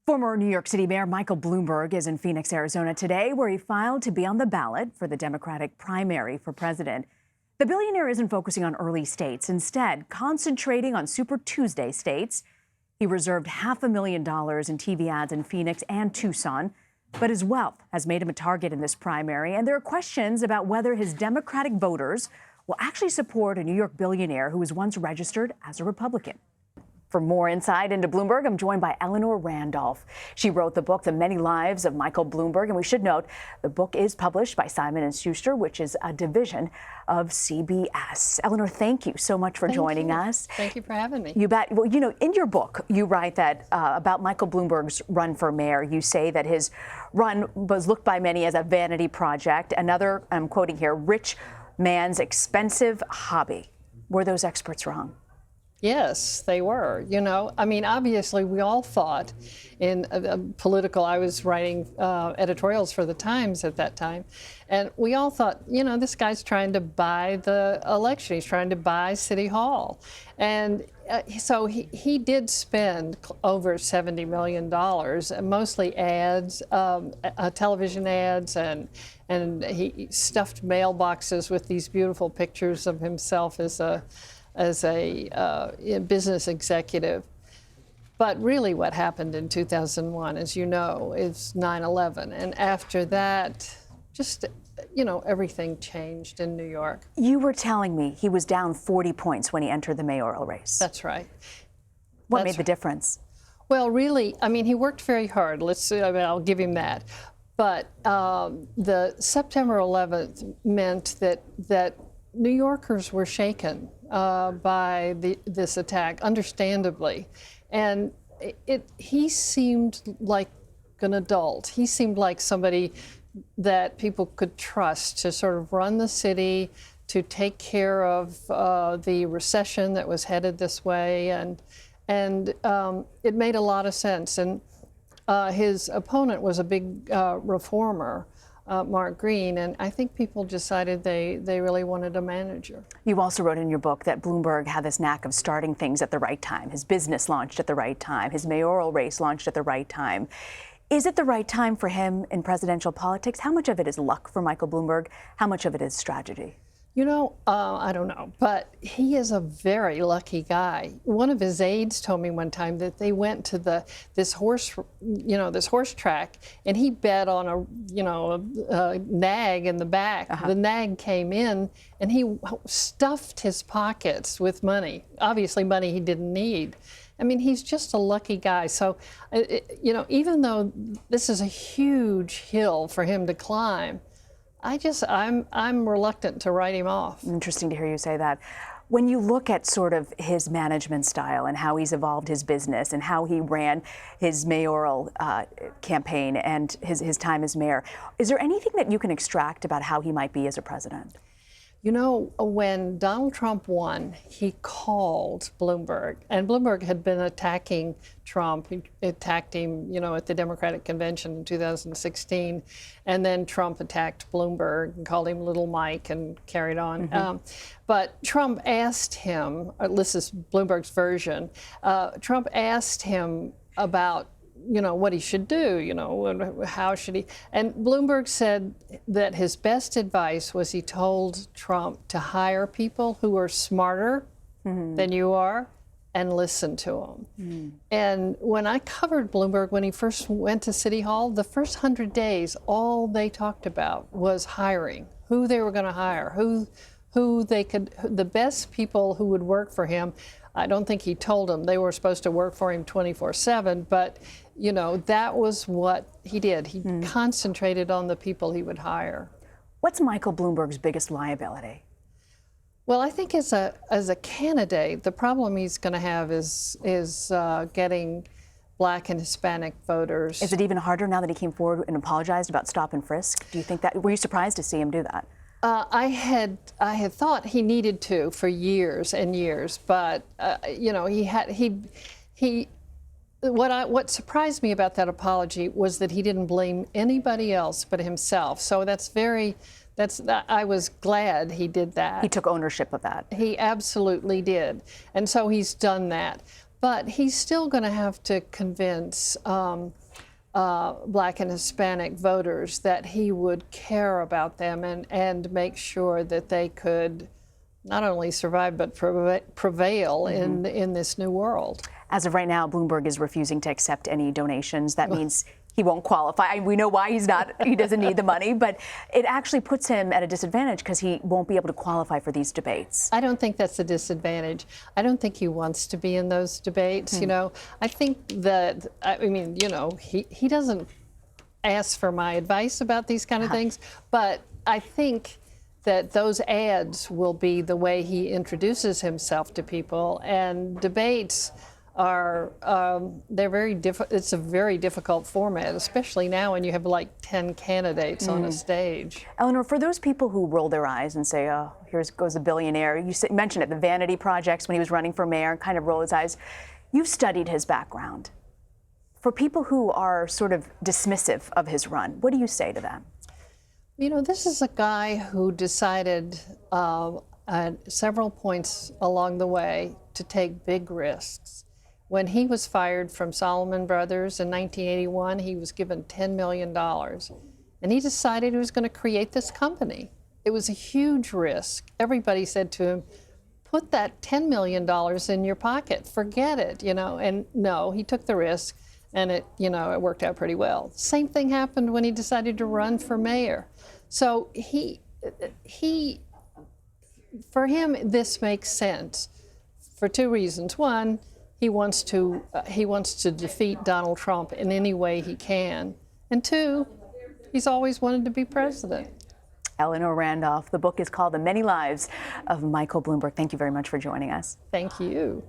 Former New York City Mayor Michael Bloomberg is in Phoenix, Arizona today, where he filed to be on the ballot for the Democratic primary for president. The billionaire isn't focusing on early states, instead concentrating on Super Tuesday states. He reserved $500,000 in TV ads in Phoenix and Tucson, but his wealth has made him a target in this primary, and there are questions about whether his Democratic voters will actually support a New York billionaire who was once registered as a Republican. For more insight into Bloomberg, I'm joined by Eleanor Randolph. She wrote the book, The Many Lives of Michael Bloomberg, and we should note the book is published by Simon & Schuster, which is a division of CBS. Eleanor, thank you so much for joining us. Thank you for having me. You bet. Well, you know, in your book, you write that about Michael Bloomberg's run for mayor. You say that his run was looked by many as a vanity project, another, I'm quoting here, rich man's expensive hobby. Were those experts wrong? Yes, they were. You know, I mean, obviously, we all thought in political, I was writing editorials for the Times at that time, and we all thought, you know, this guy's trying to buy the election. He's trying to buy City Hall. And so he did spend over $70 million, mostly ads, television ads, and he stuffed mailboxes with these beautiful pictures of himself as a business executive. But really what happened in 2001, as you know, is 9/11. And after that, just, you know, everything changed in New York. You were telling me he was down 40 points when he entered the mayoral race. That's right. What made the difference? Well, really, I mean, he worked very hard. I'll give him that. But the September 11th meant that New Yorkers were shaken by this attack, understandably. And he seemed like an adult. He seemed like somebody that people could trust to sort of run the city, to take care of the recession that was headed this way. And it made a lot of sense. And his opponent was a big reformer, Mark Green, and I think people decided they really wanted a manager. You also wrote in your book that Bloomberg had this knack of starting things at the right time. His business launched at the right time. His mayoral race launched at the right time. Is it the right time for him in presidential politics? How much of it is luck for Michael Bloomberg? How much of it is strategy? You know, I don't know, but he is a very lucky guy. One of his aides told me one time that they went to this horse track, and he bet on a nag in the back. The nag came in, and he stuffed his pockets with money, obviously money he didn't need. I mean, he's just a lucky guy. So, you know, even though this is a huge hill for him to climb, I'm reluctant to write him off. Interesting to hear you say that. When you look at sort of his management style and how he's evolved his business and how he ran his mayoral campaign and his time as mayor, is there anything that you can extract about how he might be as a president? You know, when Donald Trump won, he called Bloomberg, and Bloomberg had been attacking Trump. He attacked him, you know, at the Democratic Convention in 2016, and then Trump attacked Bloomberg and called him Little Mike and carried on. But Trump asked him, this is Bloomberg's version, Trump asked him about, you know, what he should do, you know, how should he, and Bloomberg said that his best advice was he told Trump to hire people who are smarter than you are and listen to them. And when I covered Bloomberg, when he first went to City Hall, the first 100 days, all they talked about was hiring, who they were going to hire, who they could, the best people who would work for him. I don't think he told them they were supposed to work for him 24/7, but, you know, that was what he did. He concentrated on the people he would hire. What's Michael Bloomberg's biggest liability? Well, I think as a candidate, the problem he's going to have is getting Black and Hispanic voters. Is it even harder now that he came forward and apologized about stop and frisk? Do you think that, were you surprised to see him do that? I had thought he needed to for years and years, but you know, what surprised me about that apology was that he didn't blame anybody else but himself. So I was glad he did that. He took ownership of that. He absolutely did, and so he's done that. but he's still going to have to convince Black and Hispanic voters that he would care about them and make sure that they could not only survive but prevail in this new world. As of right now, Bloomberg is refusing to accept any donations. That means he won't qualify. We know why he doesn't need the money, but it actually puts him at a disadvantage because he won't be able to qualify for these debates. I don't think that's a disadvantage. I don't think he wants to be in those debates. You know, I think that, I mean, you know, he doesn't ask for my advice about these kind of things, but I think that those ads will be the way he introduces himself to people, and debates are they're very it's a very difficult format, especially now when you have like 10 candidates on a stage. Eleanor, for those people who roll their eyes and say, oh, here goes a billionaire, you mentioned it, the vanity projects when he was running for mayor, and kind of roll his eyes. You've studied his background. For people who are sort of dismissive of his run, what do you say to them? You know, this is a guy who decided at several points along the way to take big risks. When he was fired from Salomon Brothers in 1981, he was given $10 million. And he decided he was going to create this company. It was a huge risk. Everybody said to him, put that $10 million in your pocket, forget it, you know. And no, he took the risk, and it worked out pretty well. Same thing happened when he decided to run for mayor. So for him, this makes sense for two reasons. One, he wants to defeat Donald Trump in any way he can. And two, he's always wanted to be president. Eleanor Randolph. The book is called The Many Lives of Michael Bloomberg. Thank you very much for joining us. Thank you.